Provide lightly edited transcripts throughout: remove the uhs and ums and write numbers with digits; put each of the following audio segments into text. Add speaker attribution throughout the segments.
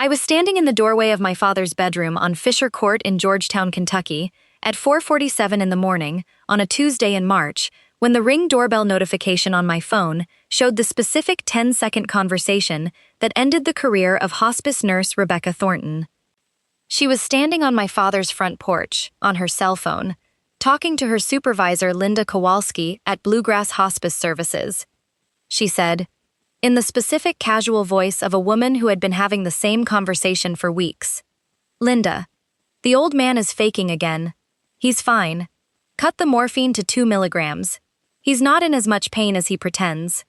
Speaker 1: I was standing in the doorway of my father's bedroom on Fisher Court in Georgetown, Kentucky, at 4:47 in the morning, on a Tuesday in March, when the Ring doorbell notification on my phone showed the specific 10-second conversation that ended the career of hospice nurse Rebecca Thornton. She was standing on my father's front porch, on her cell phone, talking to her supervisor Linda Kowalski at Bluegrass Hospice Services. She said, in the specific casual voice of a woman who had been having the same conversation for weeks, "Linda, the old man is faking again. He's fine. Cut the morphine to 2 milligrams. He's not in as much pain as he pretends."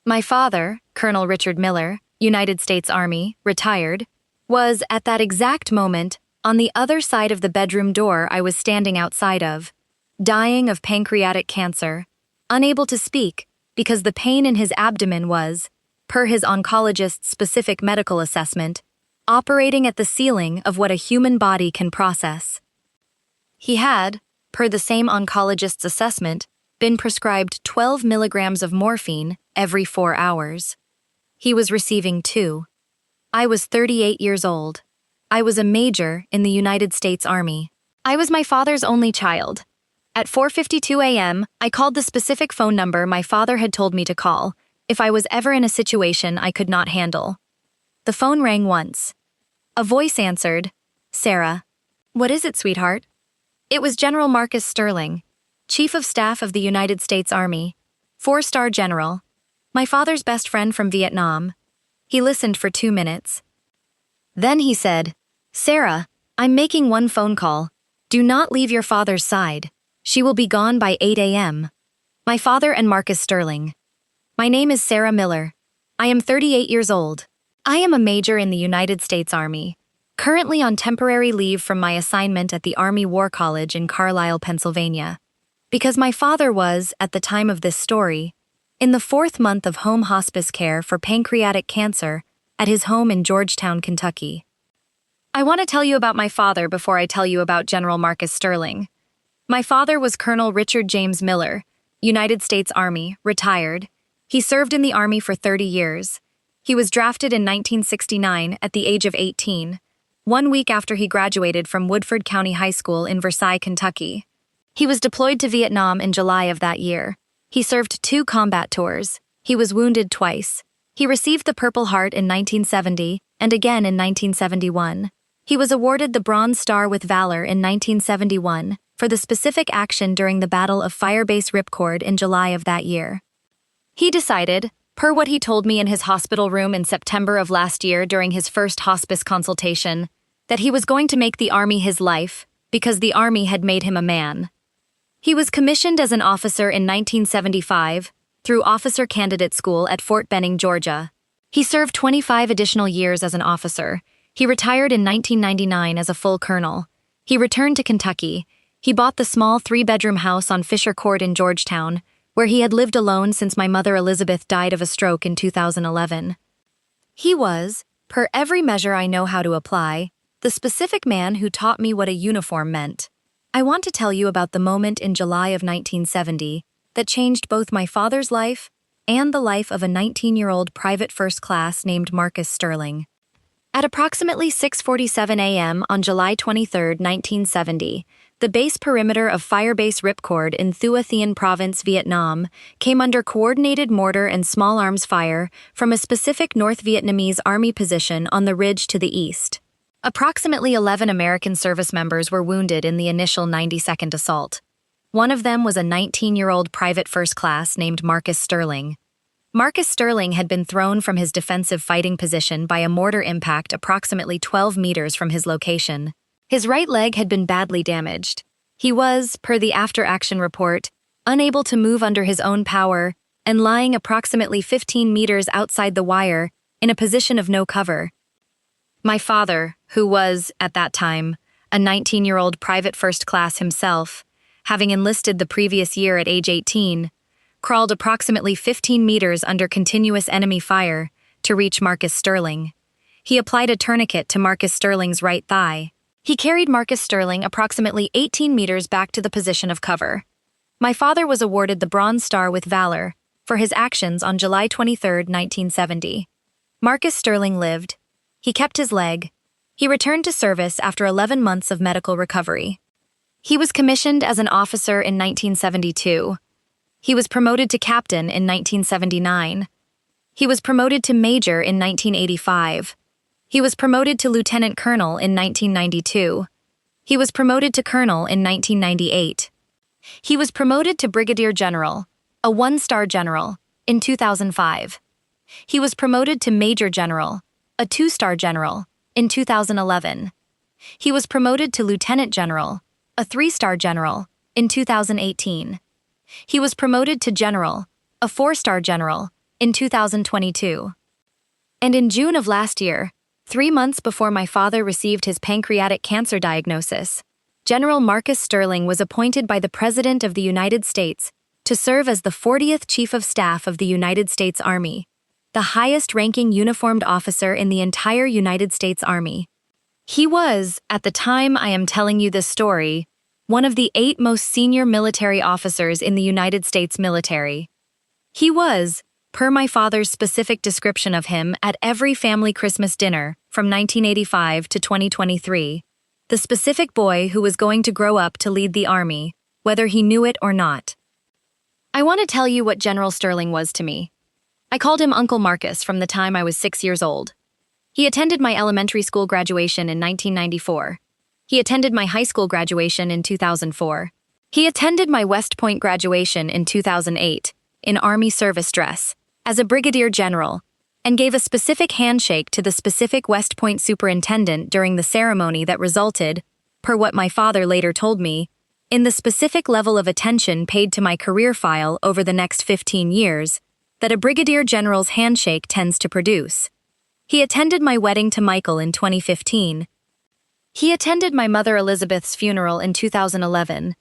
Speaker 1: My father, Colonel Richard Miller, United States Army, retired, was, at that exact moment, on the other side of the bedroom door I was standing outside of, dying of pancreatic cancer, unable to speak because the pain in his abdomen was, per his oncologist's specific medical assessment, operating at the ceiling of what a human body can process. He had, per the same oncologist's assessment, been prescribed 12 milligrams of morphine every 4 hours. He was receiving 2. I was 38 years old. I was a major in the United States Army. I was my father's only child. At 4:52 a.m., I called the specific phone number my father had told me to call if I was ever in a situation I could not handle. The phone rang once. A voice answered, "Sarah." "What is it, sweetheart?" It was General Marcus Sterling, Chief of Staff of the United States Army, 4-star general, my father's best friend from Vietnam. He listened for 2 minutes. Then he said, "Sarah, I'm making one phone call. Do not leave your father's side. She will be gone by 8 a.m. My father and Marcus Sterling. My name is Sarah Miller. I am 38 years old. I am a major in the United States Army, currently on temporary leave from my assignment at the Army War College in Carlisle, Pennsylvania. Because my father was, at the time of this story, in the 4th month of home hospice care for pancreatic cancer at his home in Georgetown, Kentucky. I want to tell you about my father before I tell you about General Marcus Sterling. My father was Colonel Richard James Miller, United States Army, retired. He served in the Army for 30 years. He was drafted in 1969 at the age of 18, 1 week after he graduated from Woodford County High School in Versailles, Kentucky. He was deployed to Vietnam in July of that year. He served 2 combat tours. He was wounded twice. He received the Purple Heart in 1970 and again in 1971. He was awarded the Bronze Star with Valor in 1971 for the specific action during the Battle of Firebase Ripcord in July of that year. He decided, per what he told me in his hospital room in September of last year during his first hospice consultation, that he was going to make the Army his life because the Army had made him a man. He was commissioned as an officer in 1975 through Officer Candidate School at Fort Benning, Georgia. He served 25 additional years as an officer. He retired in 1999 as a full colonel. He returned to Kentucky. He bought the small 3-bedroom house on Fisher Court in Georgetown, where he had lived alone since my mother Elizabeth died of a stroke in 2011. He was, per every measure I know how to apply, the specific man who taught me what a uniform meant. I want to tell you about the moment in July of 1970 that changed both my father's life and the life of a 19-year-old private first class named Marcus Sterling. At approximately 6:47 a.m. on July 23, 1970, the base perimeter of Firebase Ripcord in Thua Thien Province, Vietnam, came under coordinated mortar and small arms fire from a specific North Vietnamese Army position on the ridge to the east. Approximately 11 American service members were wounded in the initial 90-second assault. One of them was a 19-year-old private first class named Marcus Sterling. Marcus Sterling had been thrown from his defensive fighting position by a mortar impact approximately 12 meters from his location. His right leg had been badly damaged. He was, per the after-action report, unable to move under his own power and lying approximately 15 meters outside the wire in a position of no cover. My father, who was, at that time, a 19-year-old private first class himself, having enlisted the previous year at age 18, crawled approximately 15 meters under continuous enemy fire to reach Marcus Sterling. He applied a tourniquet to Marcus Sterling's right thigh. He carried Marcus Sterling approximately 18 meters back to the position of cover. My father was awarded the Bronze Star with Valor for his actions on July 23, 1970. Marcus Sterling lived. He kept his leg. He returned to service after 11 months of medical recovery. He was commissioned as an officer in 1972. He was promoted to captain in 1979. He was promoted to major in 1985. He was promoted to lieutenant colonel in 1992. He was promoted to colonel in 1998. He was promoted to brigadier general, a one-star general, in 2005. He was promoted to major general, a two-star general, in 2011. He was promoted to lieutenant general, a three-star general, in 2018. He was promoted to general, a four-star general, in 2022. And in June of last year, 3 months before my father received his pancreatic cancer diagnosis, General Marcus Sterling was appointed by the President of the United States to serve as the 40th Chief of Staff of the United States Army, the highest-ranking uniformed officer in the entire United States Army. He was, at the time I am telling you this story, one of the 8 most senior military officers in the United States military. He was, per my father's specific description of him at every family Christmas dinner from 1985 to 2023, the specific boy who was going to grow up to lead the Army, whether he knew it or not. I want to tell you what General Sterling was to me. I called him Uncle Marcus from the time I was 6 years old. He attended my elementary school graduation in 1994. He attended my high school graduation in 2004. He attended my West Point graduation in 2008, in Army service dress, as a brigadier general, and gave a specific handshake to the specific West Point superintendent during the ceremony that resulted, per what my father later told me, in the specific level of attention paid to my career file over the next 15 years that a brigadier general's handshake tends to produce. He attended my wedding to Michael in 2015. He attended my mother Elizabeth's funeral in 2011.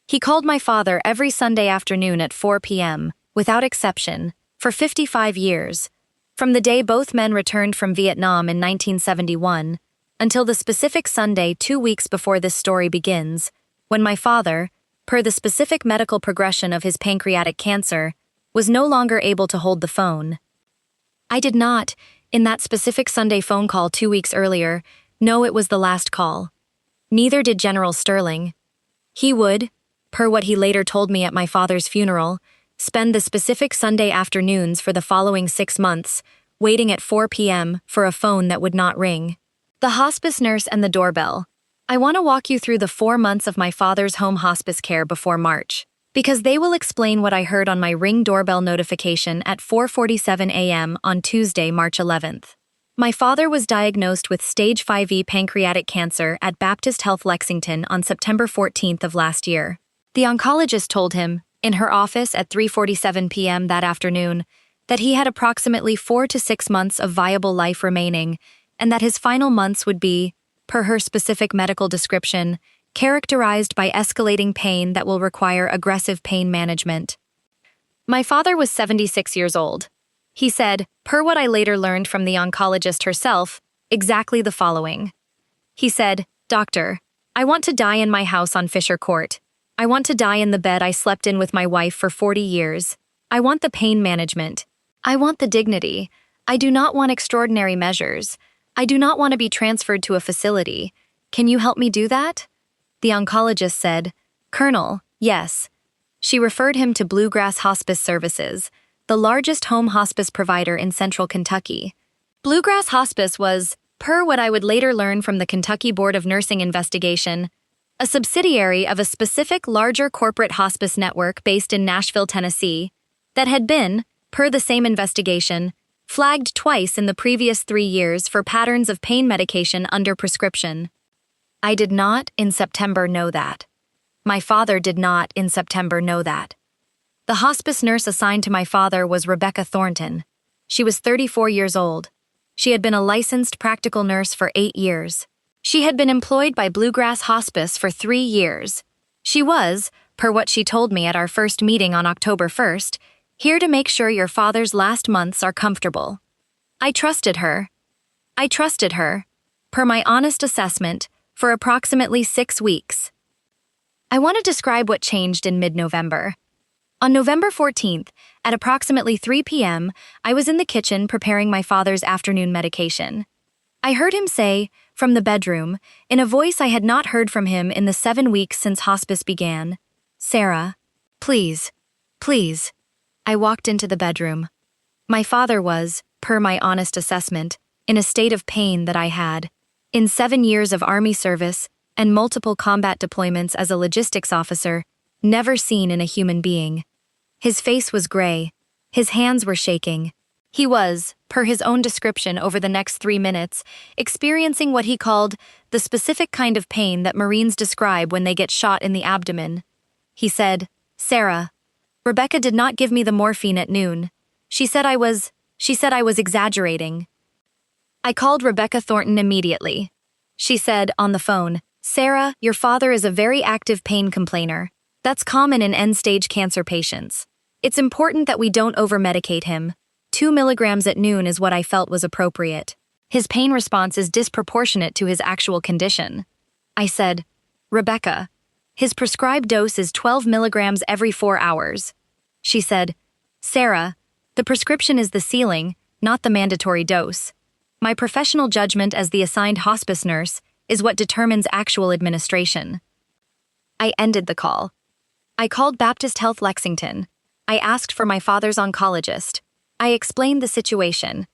Speaker 1: He called my father every Sunday afternoon at 4 p.m., without exception, for 55 years, from the day both men returned from Vietnam in 1971, until the specific Sunday 2 weeks before this story begins, when my father, per the specific medical progression of his pancreatic cancer, was no longer able to hold the phone. I did not, in that specific Sunday phone call 2 weeks earlier, know it was the last call. Neither did General Sterling. He would, per what he later told me at my father's funeral, spend the specific Sunday afternoons for the following 6 months, waiting at 4 p.m. for a phone that would not ring. The hospice nurse and the doorbell. I want to walk you through the 4 months of my father's home hospice care before March, because they will explain what I heard on my Ring doorbell notification at 4:47 a.m. on Tuesday, March 11th. My father was diagnosed with stage 5E pancreatic cancer at Baptist Health Lexington on September 14th of last year. The oncologist told him, in her office at 3:47 p.m. that afternoon, that he had approximately 4 to 6 months of viable life remaining, and that his final months would be, per her specific medical description, characterized by escalating pain that will require aggressive pain management. My father was 76 years old. He said, per what I later learned from the oncologist herself, exactly the following. He said, "Doctor, I want to die in my house on Fisher Court. I want to die in the bed I slept in with my wife for 40 years. I want the pain management. I want the dignity. I do not want extraordinary measures. I do not want to be transferred to a facility. Can you help me do that?" The oncologist said, "Colonel, yes." She referred him to Bluegrass Hospice Services, the largest home hospice provider in central Kentucky. Bluegrass Hospice was, per what I would later learn from the Kentucky Board of Nursing investigation, a subsidiary of a specific larger corporate hospice network based in Nashville, Tennessee, that had been, per the same investigation, flagged twice in the previous 3 years for patterns of pain medication under prescription. I did not, in September, know that. My father did not, in September, know that. The hospice nurse assigned to my father was Rebecca Thornton. She was 34 years old. She had been a licensed practical nurse for 8 years. She had been employed by Bluegrass Hospice for 3 years. She was, per what she told me at our first meeting on October 1st, here to make sure your father's last months are comfortable. I trusted her. Per my honest assessment, for approximately 6 weeks. I want to describe what changed in mid-November. On November 14th, at approximately 3 p.m., I was in the kitchen preparing my father's afternoon medication. I heard him say, from the bedroom, in a voice I had not heard from him in the 7 weeks since hospice began, "Sarah, please, please." I walked into the bedroom. My father was, per my honest assessment, in a state of pain that I had, in 7 years of Army service and multiple combat deployments as a logistics officer, never seen in a human being. His face was gray. His hands were shaking. He was, per his own description over the next 3 minutes, experiencing what he called the specific kind of pain that Marines describe when they get shot in the abdomen. He said, "Sarah, Rebecca did not give me the morphine at noon. She said I was exaggerating." I called Rebecca Thornton immediately. She said, on the phone, "Sarah, your father is a very active pain complainer. That's common in end-stage cancer patients. It's important that we don't over-medicate him. 2 milligrams at noon is what I felt was appropriate. His pain response is disproportionate to his actual condition." I said, "Rebecca, his prescribed dose is 12 milligrams every 4 hours. She said, "Sarah, the prescription is the ceiling, not the mandatory dose. My professional judgment as the assigned hospice nurse is what determines actual administration." I ended the call. I called Baptist Health Lexington. I asked for my father's oncologist. I explained the situation.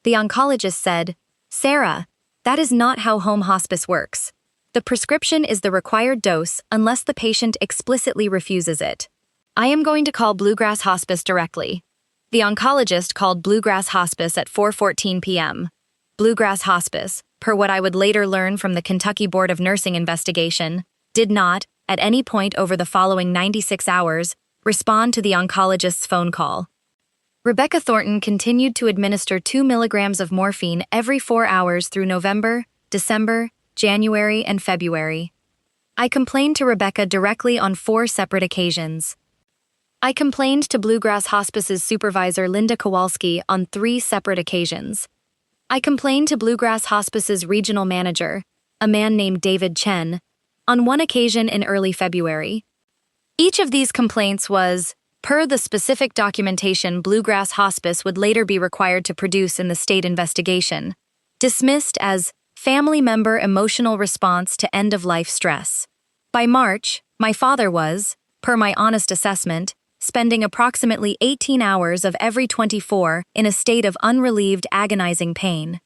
Speaker 1: The oncologist said, "Sarah, that is not how home hospice works. The prescription is the required dose unless the patient explicitly refuses it. I am going to call Bluegrass Hospice directly." The oncologist called Bluegrass Hospice at 4:14 p.m. Bluegrass Hospice, per what I would later learn from the Kentucky Board of Nursing investigation, did not, at any point over the following 96 hours, respond to the oncologist's phone call. Rebecca Thornton continued to administer 2 milligrams of morphine every 4 hours through November, December, January, and February. I complained to Rebecca directly on 4 separate occasions. I complained to Bluegrass Hospice's supervisor Linda Kowalski on 3 separate occasions. I complained to Bluegrass Hospice's regional manager, a man named David Chen, on 1 occasion in early February. Each of these complaints was, per the specific documentation Bluegrass Hospice would later be required to produce in the state investigation, dismissed as family member emotional response to end-of-life stress. By March, my father was, per my honest assessment, spending approximately 18 hours of every 24 in a state of unrelieved agonizing pain.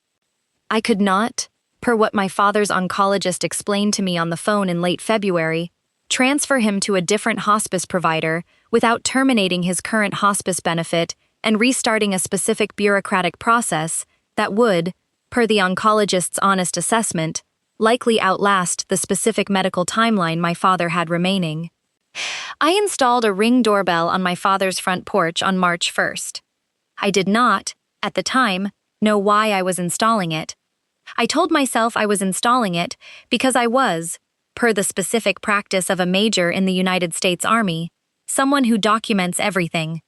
Speaker 1: I could not, per what my father's oncologist explained to me on the phone in late February, transfer him to a different hospice provider without terminating his current hospice benefit and restarting a specific bureaucratic process that would, per the oncologist's honest assessment, likely outlast the specific medical timeline my father had remaining. I installed a Ring doorbell on my father's front porch on March 1st. I did not, at the time, know why I was installing it. I told myself I was installing it because I was, per the specific practice of a major in the United States Army, someone who documents everything.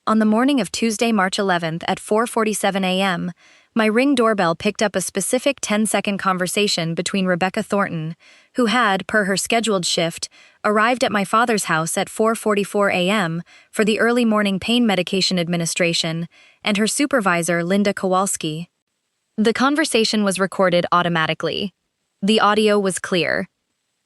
Speaker 1: On the morning of Tuesday, March 11th at 4:47 a.m., my Ring doorbell picked up a specific 10-second conversation between Rebecca Thornton, who had, per her scheduled shift, arrived at my father's house at 4:44 a.m. for the early morning pain medication administration, and her supervisor, Linda Kowalski. The conversation was recorded automatically. The audio was clear.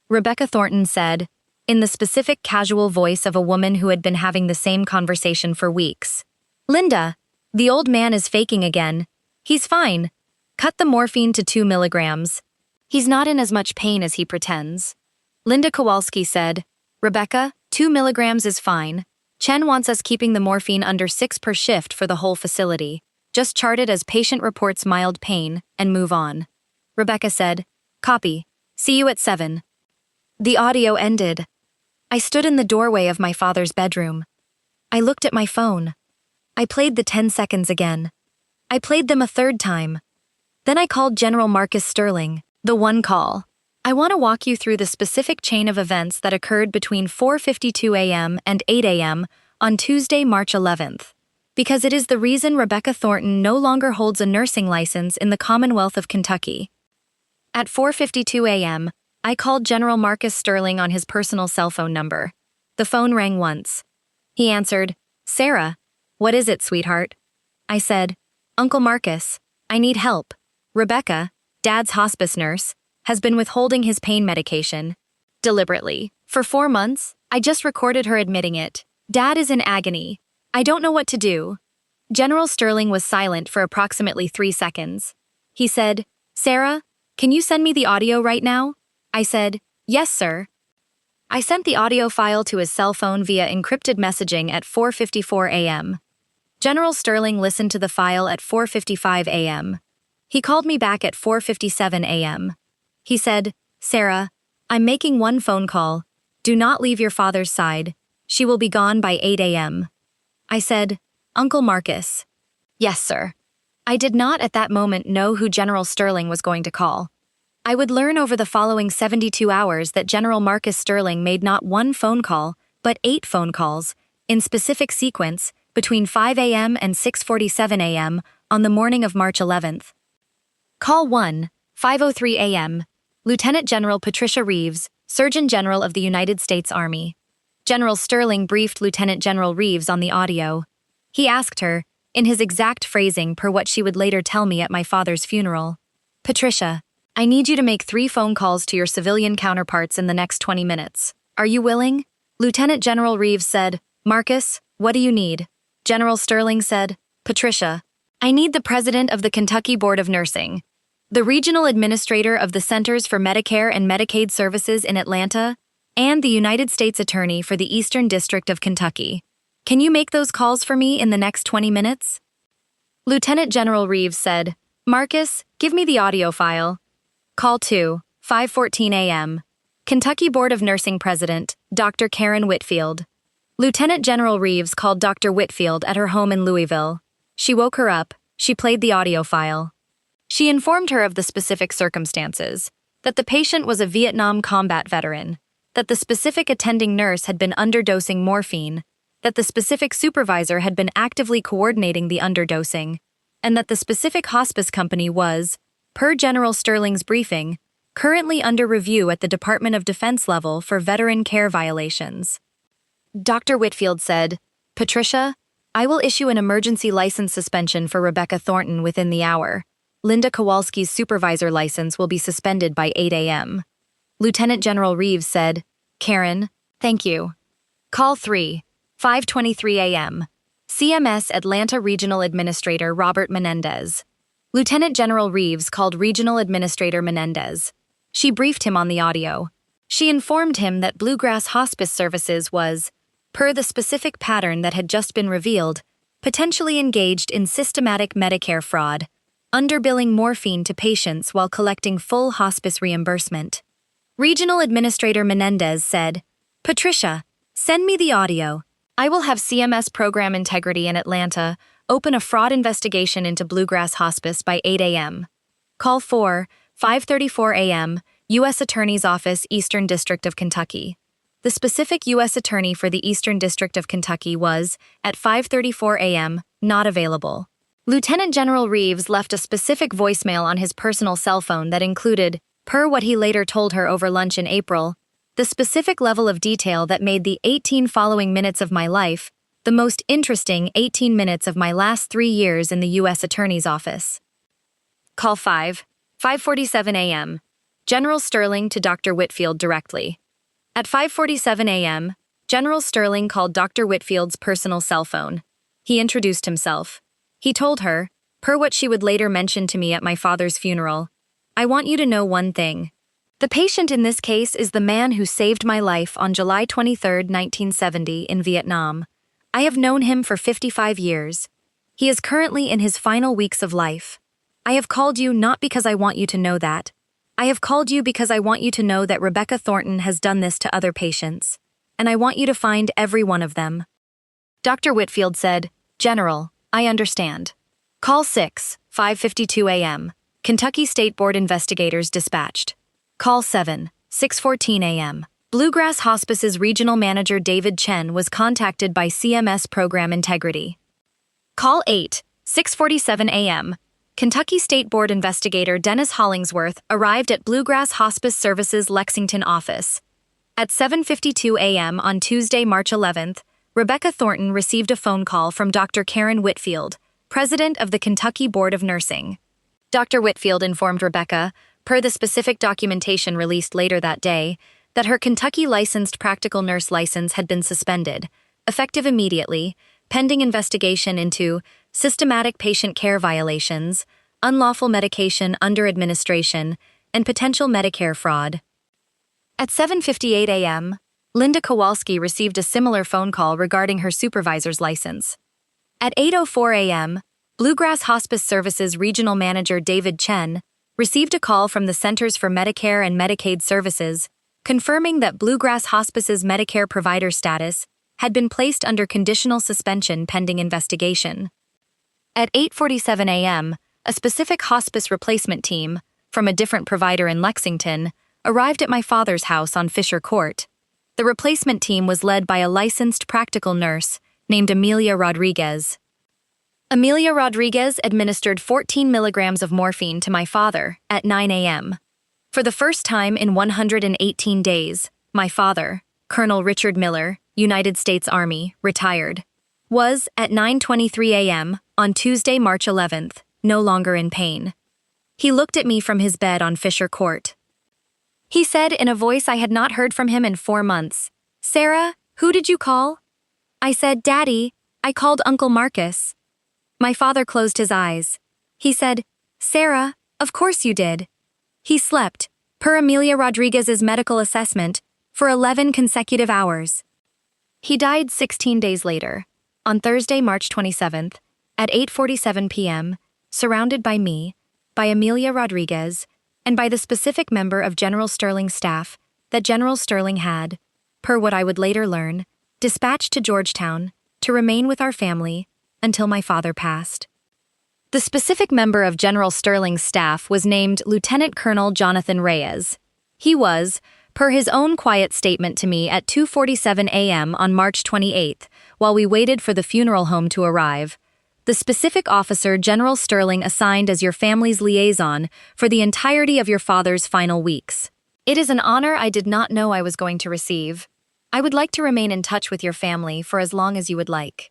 Speaker 1: Rebecca Thornton said, in the specific casual voice of a woman who had been having the same conversation for weeks, "Linda, the old man is faking again. He's fine. Cut the morphine to 2 milligrams. He's not in as much pain as he pretends." Linda Kowalski said, "Rebecca, 2 milligrams is fine. Chen wants us keeping the morphine under 6 per shift for the whole facility. Just chart it as patient reports mild pain and move on." Rebecca said, "Copy. See you at 7. The audio ended. I stood in the doorway of my father's bedroom. I looked at my phone. I played the 10 seconds again. I played them a 3rd time. Then I called General Marcus Sterling, the one call. I want to walk you through the specific chain of events that occurred between 4:52 a.m. and 8 a.m. on Tuesday, March 11th, because it is the reason Rebecca Thornton no longer holds a nursing license in the Commonwealth of Kentucky. At 4:52 a.m., I called General Marcus Sterling on his personal cell phone number. The phone rang once. He answered, "Sarah, what is it, sweetheart?" I said, "Uncle Marcus, I need help. Rebecca, Dad's hospice nurse, has been withholding his pain medication. Deliberately. For 4 months, I just recorded her admitting it. Dad is in agony. I don't know what to do. General Sterling was silent for approximately 3 seconds. He said, "Sarah, can you send me the audio right now?" I said, "Yes, sir." I sent the audio file to his cell phone via encrypted messaging at 4:54 a.m. General Sterling listened to the file at 4:55 a.m. He called me back at 4:57 a.m. He said, "Sarah, I'm making one phone call. Do not leave your father's side. She will be gone by 8 a.m. I said, "Uncle Marcus." "Yes, sir." I did not at that moment know who General Sterling was going to call. I would learn over the following 72 hours that General Marcus Sterling made not one phone call, but 8 phone calls, in specific sequence, between 5 a.m. and 6:47 a.m. on the morning of March 11th. Call 1, 5:03 a.m. Lieutenant General Patricia Reeves, Surgeon General of the United States Army. General Sterling briefed Lieutenant General Reeves on the audio. He asked her, in his exact phrasing per what she would later tell me at my father's funeral, "Patricia, I need you to make 3 phone calls to your civilian counterparts in the next 20 minutes. Are you willing?" Lieutenant General Reeves said, "Marcus, what do you need?" General Sterling said, "Patricia, I need the president of the Kentucky Board of Nursing, the regional administrator of the Centers for Medicare and Medicaid Services in Atlanta, and the United States Attorney for the Eastern District of Kentucky. Can you make those calls for me in the next 20 minutes?" Lieutenant General Reeves said, "Marcus, give me the audio file." Call 2, 5:14 a.m. Kentucky Board of Nursing President, Dr. Karen Whitfield. Lieutenant General Reeves called Dr. Whitfield at her home in Louisville. She woke her up. She played the audio file. She informed her of the specific circumstances, that the patient was a Vietnam combat veteran, that the specific attending nurse had been underdosing morphine, that the specific supervisor had been actively coordinating the underdosing, and that the specific hospice company was, per General Sterling's briefing, currently under review at the Department of Defense level for veteran care violations. Dr. Whitfield said, "Patricia, I will issue an emergency license suspension for Rebecca Thornton within the hour. Linda Kowalski's supervisor license will be suspended by 8 a.m. Lieutenant General Reeves said, "Karen, thank you." Call 3, 5:23 a.m. CMS Atlanta Regional Administrator Robert Menendez. Lieutenant General Reeves called Regional Administrator Menendez. She briefed him on the audio. She informed him that Bluegrass Hospice Services was, per the specific pattern that had just been revealed, potentially engaged in systematic Medicare fraud, underbilling morphine to patients while collecting full hospice reimbursement. Regional Administrator Menendez said, "Patricia, send me the audio. I will have CMS Program Integrity in Atlanta open a fraud investigation into Bluegrass Hospice by 8 a.m. Call 4, 5:34 a.m., U.S. Attorney's Office, Eastern District of Kentucky. The specific U.S. Attorney for the Eastern District of Kentucky was, at 5:34 a.m., not available. Lieutenant General Reeves left a specific voicemail on his personal cell phone that included, per what he later told her over lunch in April, the specific level of detail that made the 18 following minutes of my life the most interesting 18 minutes of my last 3 years in the U.S. Attorney's Office. Call 5, 5:47 a.m. General Sterling to Dr. Whitfield directly. At 5:47 a.m., General Sterling called Dr. Whitfield's personal cell phone. He introduced himself. He told her, per what she would later mention to me at my father's funeral, "I want you to know one thing. The patient in this case is the man who saved my life on July 23, 1970, in Vietnam. I have known him for 55 years. He is currently in his final weeks of life. I have called you not because I want you to know that. I have called you because I want you to know that Rebecca Thornton has done this to other patients, and I want you to find every one of them." Dr. Whitfield said, "General, I understand." Call 6, 5:52 a.m. Kentucky State Board investigators dispatched. Call 7, 6:14 a.m. Bluegrass Hospice's regional manager David Chen was contacted by CMS Program Integrity. Call 8, 6:47 a.m. Kentucky State Board investigator Dennis Hollingsworth arrived at Bluegrass Hospice Services Lexington office. At 7:52 a.m. on Tuesday, March 11th, Rebecca Thornton received a phone call from Dr. Karen Whitfield, president of the Kentucky Board of Nursing. Dr. Whitfield informed Rebecca, per the specific documentation released later that day, that her Kentucky licensed practical nurse license had been suspended, effective immediately, pending investigation into systematic patient care violations, unlawful medication under administration, and potential Medicare fraud. At 7:58 a.m., Linda Kowalski received a similar phone call regarding her supervisor's license. At 8:04 a.m., Bluegrass Hospice Services Regional Manager David Chen received a call from the Centers for Medicare and Medicaid Services confirming that Bluegrass Hospice's Medicare provider status had been placed under conditional suspension pending investigation. At 8:47 a.m., a specific hospice replacement team, from a different provider in Lexington, arrived at my father's house on Fisher Court. The replacement team was led by a licensed practical nurse named Amelia Rodriguez. Amelia Rodriguez administered 14 milligrams of morphine to my father at 9 a.m. For the first time in 118 days, my father, Colonel Richard Miller, United States Army, retired, was, at 9:23 a.m. on Tuesday, March 11th, no longer in pain. He looked at me from his bed on Fisher Court. He said in a voice I had not heard from him in 4 months, "Sarah, who did you call?" I said, "Daddy, I called Uncle Marcus." My father closed his eyes. He said, "Sarah, of course you did." He slept, per Amelia Rodriguez's medical assessment, for 11 consecutive hours. He died 16 days later, on Thursday, March 27th, at 8:47 p.m., surrounded by me, by Amelia Rodriguez, and by the specific member of General Sterling's staff that General Sterling had, per what I would later learn, dispatched to Georgetown to remain with our family until my father passed. The specific member of General Sterling's staff was named Lieutenant Colonel Jonathan Reyes. He was, per his own quiet statement to me at 2:47 a.m. on March 28th, while we waited for the funeral home to arrive, the specific officer General Sterling assigned as your family's liaison for the entirety of your father's final weeks. It is an honor I did not know I was going to receive. I would like to remain in touch with your family for as long as you would like.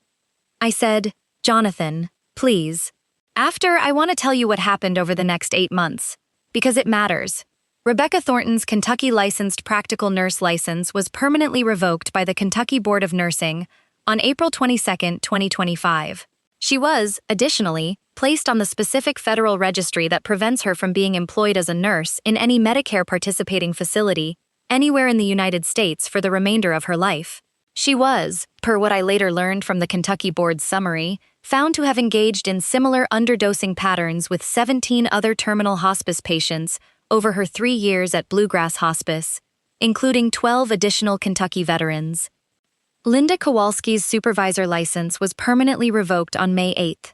Speaker 1: I said, "Jonathan, please. After, I want to tell you what happened over the next 8 months, because it matters." Rebecca Thornton's Kentucky licensed practical nurse license was permanently revoked by the Kentucky Board of Nursing on April 22, 2025. She was, additionally, placed on the specific federal registry that prevents her from being employed as a nurse in any Medicare participating facility anywhere in the United States for the remainder of her life. She was, per what I later learned from the Kentucky Board's summary, found to have engaged in similar underdosing patterns with 17 other terminal hospice patients over her 3 years at Bluegrass Hospice, including 12 additional Kentucky veterans. Linda Kowalski's supervisor license was permanently revoked on May 8th.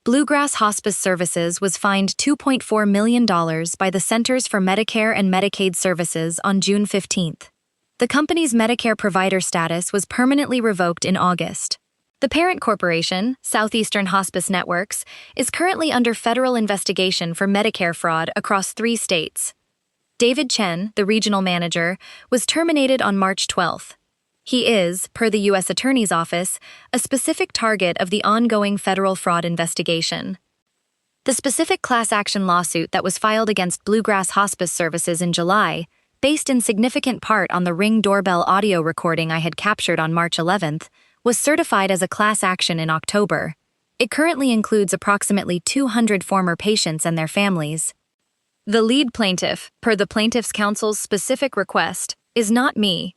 Speaker 1: Bluegrass Hospice Services was fined $2.4 million by the Centers for Medicare and Medicaid Services on June 15th. The company's Medicare provider status was permanently revoked in August. The parent corporation, Southeastern Hospice Networks, is currently under federal investigation for Medicare fraud across 3 states. David Chen, the regional manager, was terminated on March 12th. He is, per the U.S. Attorney's Office, a specific target of the ongoing federal fraud investigation. The specific class action lawsuit that was filed against Bluegrass Hospice Services in July, based in significant part on the Ring doorbell audio recording I had captured on March 11th, was certified as a class action in October. It currently includes approximately 200 former patients and their families. The lead plaintiff, per the plaintiff's counsel's specific request, is not me.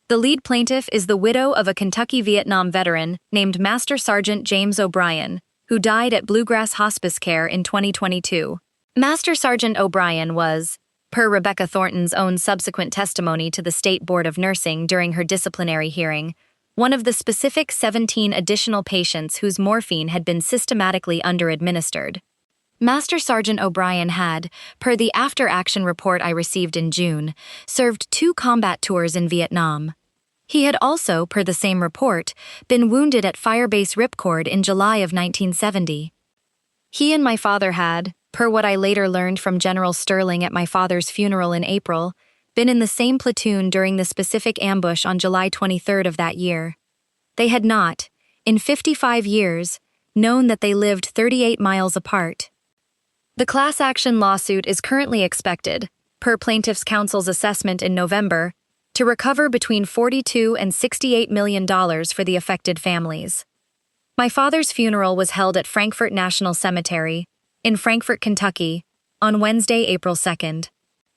Speaker 1: The lead plaintiff is the widow of a Kentucky Vietnam veteran named Master Sergeant James O'Brien, who died at Bluegrass Hospice Care in 2022. Master Sergeant O'Brien was, per Rebecca Thornton's own subsequent testimony to the State Board of Nursing during her disciplinary hearing, one of the specific 17 additional patients whose morphine had been systematically under-administered. Master Sergeant O'Brien had, per the after-action report I received in June, served 2 combat tours in Vietnam. He had also, per the same report, been wounded at Firebase Ripcord in July of 1970. He and my father had, per what I later learned from General Sterling at my father's funeral in April, been in the same platoon during the specific ambush on July 23rd of that year. They had not, in 55 years, known that they lived 38 miles apart. The class action lawsuit is currently expected, per plaintiff's counsel's assessment in November, to recover between $42 and $68 million for the affected families. My father's funeral was held at Frankfort National Cemetery, in Frankfort, Kentucky, on Wednesday, April 2nd.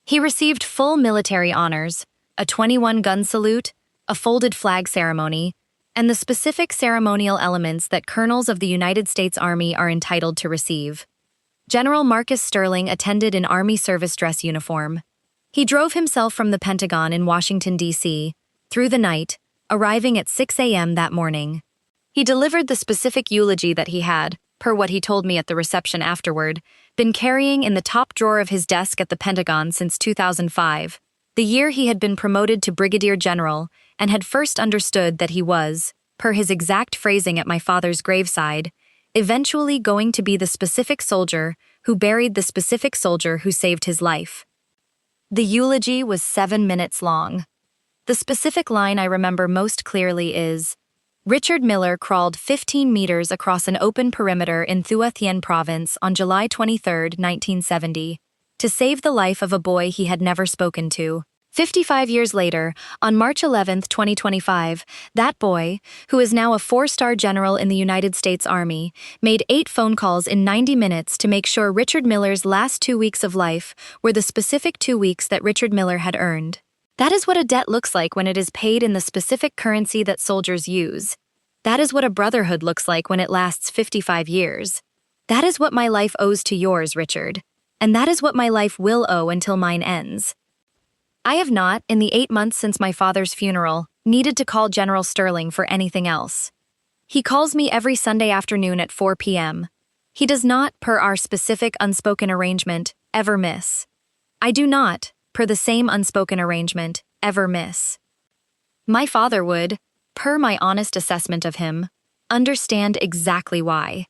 Speaker 1: He received full military honors, a 21-gun salute, a folded flag ceremony, and the specific ceremonial elements that colonels of the United States Army are entitled to receive. General Marcus Sterling attended in Army service dress uniform. He drove himself from the Pentagon in Washington, D.C., through the night, arriving at 6 a.m. that morning. He delivered the specific eulogy that he had, per what he told me at the reception afterward, been carrying in the top drawer of his desk at the Pentagon since 2005, the year he had been promoted to brigadier general and had first understood that he was, per his exact phrasing at my father's graveside, eventually going to be the specific soldier who buried the specific soldier who saved his life. The eulogy was 7 minutes long. The specific line I remember most clearly is, Richard Miller crawled 15 meters across an open perimeter in Thua Thien Province on July 23, 1970, to save the life of a boy he had never spoken to. 55 years later, on March 11, 2025, that boy, who is now a 4-star general in the United States Army, made 8 phone calls in 90 minutes to make sure Richard Miller's last 2 weeks of life were the specific 2 weeks that Richard Miller had earned. That is what a debt looks like when it is paid in the specific currency that soldiers use. That is what a brotherhood looks like when it lasts 55 years. That is what my life owes to yours, Richard. And that is what my life will owe until mine ends. I have not, in the 8 months since my father's funeral, needed to call General Sterling for anything else. He calls me every Sunday afternoon at 4 p.m. He does not, per our specific unspoken arrangement, ever miss. I do not, per the same unspoken arrangement, ever miss. My father would, per my honest assessment of him, understand exactly why.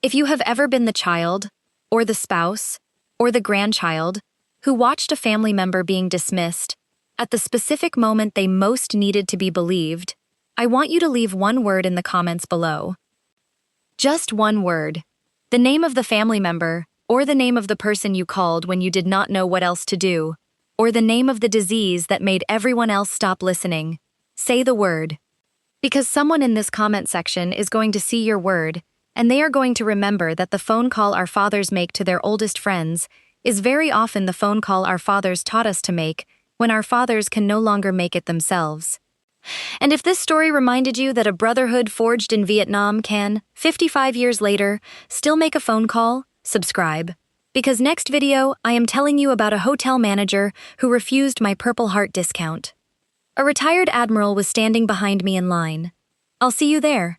Speaker 1: If you have ever been the child, or the spouse, or the grandchild, who watched a family member being dismissed, at the specific moment they most needed to be believed, I want you to leave one word in the comments below. Just one word. The name of the family member, or the name of the person you called when you did not know what else to do, or the name of the disease that made everyone else stop listening. Say the word. Because someone in this comment section is going to see your word, and they are going to remember that the phone call our fathers make to their oldest friends is very often the phone call our fathers taught us to make when our fathers can no longer make it themselves. And if this story reminded you that a brotherhood forged in Vietnam can, 55 years later, still make a phone call, subscribe. Because next video, I am telling you about a hotel manager who refused my Purple Heart discount. A retired admiral was standing behind me in line. I'll see you there.